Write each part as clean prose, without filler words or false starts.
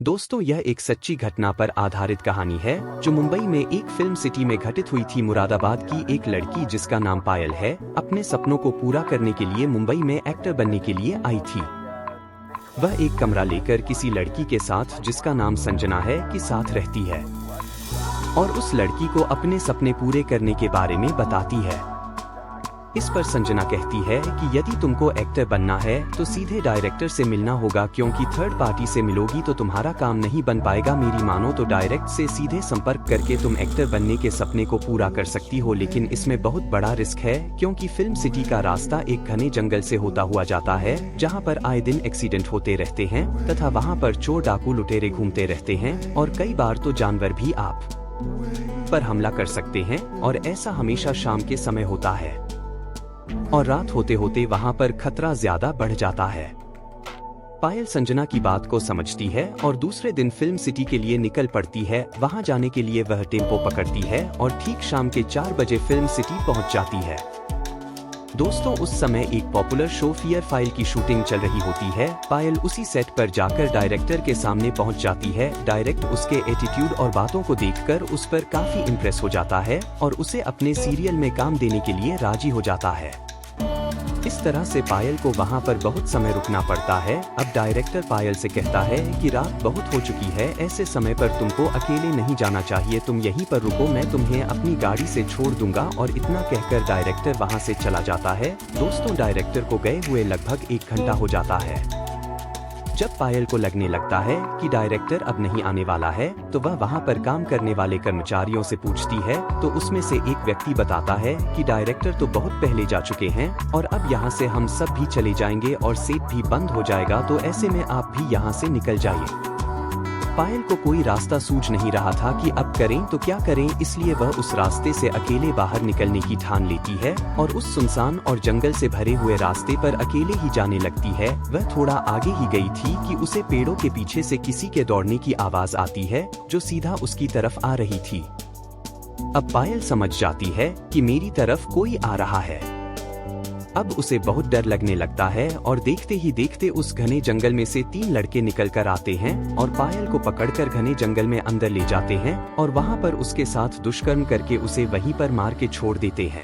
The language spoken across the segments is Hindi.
दोस्तों, यह एक सच्ची घटना पर आधारित कहानी है जो मुंबई में एक फिल्म सिटी में घटित हुई थी। मुरादाबाद की एक लड़की जिसका नाम पायल है, अपने सपनों को पूरा करने के लिए मुंबई में एक्टर बनने के लिए आई थी। वह एक कमरा लेकर किसी लड़की के साथ जिसका नाम संजना है के साथ रहती है और उस लड़की को अपने सपने पूरे करने के बारे में बताती है। इस पर संजना कहती है कि यदि तुमको एक्टर बनना है तो सीधे डायरेक्टर से मिलना होगा, क्योंकि थर्ड पार्टी से मिलोगी तो तुम्हारा काम नहीं बन पाएगा। मेरी मानो तो डायरेक्ट से सीधे संपर्क करके तुम एक्टर बनने के सपने को पूरा कर सकती हो, लेकिन इसमें बहुत बड़ा रिस्क है, क्योंकि फिल्म सिटी का रास्ता एक घने जंगल से होता हुआ जाता है, जहाँ पर आए दिन एक्सीडेंट होते रहते हैं तथा वहाँ पर चोर डाकू लुटेरे घूमते रहते हैं और कई बार तो जानवर भी आप पर हमला कर सकते हैं। और ऐसा हमेशा शाम के समय होता है और रात होते होते वहां पर खतरा ज्यादा बढ़ जाता है। पायल संजना की बात को समझती है और दूसरे दिन फिल्म सिटी के लिए निकल पड़ती है। वहां जाने के लिए वह टेम्पो पकड़ती है और ठीक शाम के 4 बजे फिल्म सिटी पहुंच जाती है। दोस्तों, उस समय एक पॉपुलर शो फियर फाइल की शूटिंग चल रही होती है। पायल उसी सेट पर जाकर डायरेक्टर के सामने पहुंच जाती है। डायरेक्ट उसके एटीट्यूड और बातों को देखकर उस पर काफी इम्प्रेस हो जाता है और उसे अपने सीरियल में काम देने के लिए राजी हो जाता है। इस तरह से पायल को वहां पर बहुत समय रुकना पड़ता है। अब डायरेक्टर पायल से कहता है कि रात बहुत हो चुकी है, ऐसे समय पर तुमको अकेले नहीं जाना चाहिए, तुम यहीं पर रुको, मैं तुम्हें अपनी गाड़ी से छोड़ दूंगा। और इतना कहकर डायरेक्टर वहां से चला जाता है। दोस्तों, डायरेक्टर को गए हुए लगभग 1 घंटा हो जाता है। जब पायल को लगने लगता है कि डायरेक्टर अब नहीं आने वाला है, तो वह वहां पर काम करने वाले कर्मचारियों से पूछती है, तो उसमें से एक व्यक्ति बताता है कि डायरेक्टर तो बहुत पहले जा चुके हैं और अब यहाँ से हम सब भी चले जाएंगे और सेट भी बंद हो जाएगा, तो ऐसे में आप भी यहाँ से निकल जाइए। पायल को कोई रास्ता सूझ नहीं रहा था कि अब करें तो क्या करें, इसलिए वह उस रास्ते से अकेले बाहर निकलने की ठान लेती है और उस सुनसान और जंगल से भरे हुए रास्ते पर अकेले ही जाने लगती है। वह थोड़ा आगे ही गई थी कि उसे पेड़ों के पीछे से किसी के दौड़ने की आवाज आती है जो सीधा उसकी तरफ आ रही थी। अब पायल समझ जाती है कि मेरी तरफ कोई आ रहा है। अब उसे बहुत डर लगने लगता है और देखते ही देखते उस घने जंगल में से 3 लड़के निकल कर आते हैं और पायल को पकड़कर घने जंगल में अंदर ले जाते हैं और वहां पर उसके साथ दुष्कर्म करके उसे वहीं पर मार के छोड़ देते हैं।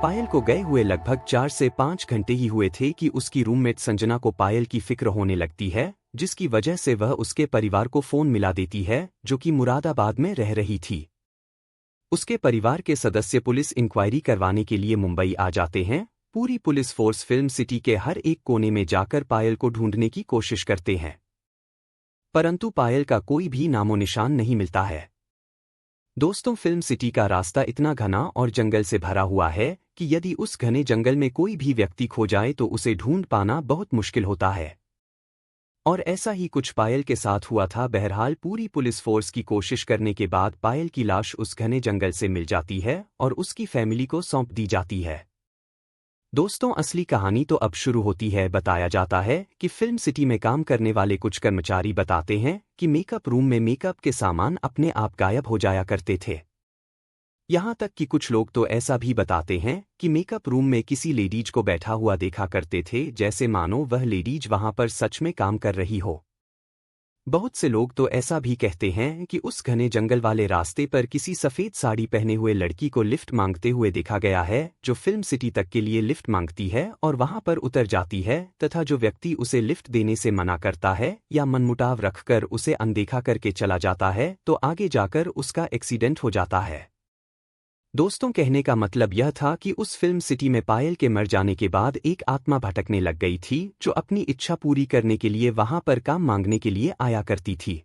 पायल को गए हुए लगभग 4 से 5 घंटे ही हुए थे कि उसकी रूममेट संजना को पायल की फिक्र होने लगती है, जिसकी वजह से वह उसके परिवार को फोन मिला देती है, जो कि मुरादाबाद में रह रही थी। उसके परिवार के सदस्य पुलिस इंक्वायरी करवाने के लिए मुंबई आ जाते हैं। पूरी पुलिस फोर्स फिल्म सिटी के हर एक कोने में जाकर पायल को ढूंढने की कोशिश करते हैं, परंतु पायल का कोई भी नामो निशान नहीं मिलता है। दोस्तों, फिल्म सिटी का रास्ता इतना घना और जंगल से भरा हुआ है कि यदि उस घने जंगल में कोई भी व्यक्ति खो जाए तो उसे ढूंढ पाना बहुत मुश्किल होता है। और ऐसा ही कुछ पायल के साथ हुआ था। बहरहाल पूरी पुलिस फोर्स की कोशिश करने के बाद पायल की लाश उस घने जंगल से मिल जाती है और उसकी फैमिली को सौंप दी जाती है। दोस्तों, असली कहानी तो अब शुरू होती है। बताया जाता है कि फिल्म सिटी में काम करने वाले कुछ कर्मचारी बताते हैं कि मेकअप रूम में मेकअप के सामान अपने आप गायब हो जाया करते थे। यहाँ तक कि कुछ लोग तो ऐसा भी बताते हैं कि मेकअप रूम में किसी लेडीज को बैठा हुआ देखा करते थे, जैसे मानो वह लेडीज वहां पर सच में काम कर रही हो। बहुत से लोग तो ऐसा भी कहते हैं कि उस घने जंगल वाले रास्ते पर किसी सफेद साड़ी पहने हुए लड़की को लिफ्ट मांगते हुए देखा गया है, जो फिल्म सिटी तक के लिए लिफ्ट मांगती है और वहां पर उतर जाती है, तथा जो व्यक्ति उसे लिफ्ट देने से मना करता है या मनमुटाव रखकर उसे अनदेखा करके चला जाता है, तो आगे जाकर उसका एक्सीडेंट हो जाता है। दोस्तों, कहने का मतलब यह था कि उस फिल्म सिटी में पायल के मर जाने के बाद एक आत्मा भटकने लग गई थी, जो अपनी इच्छा पूरी करने के लिए वहां पर काम मांगने के लिए आया करती थी।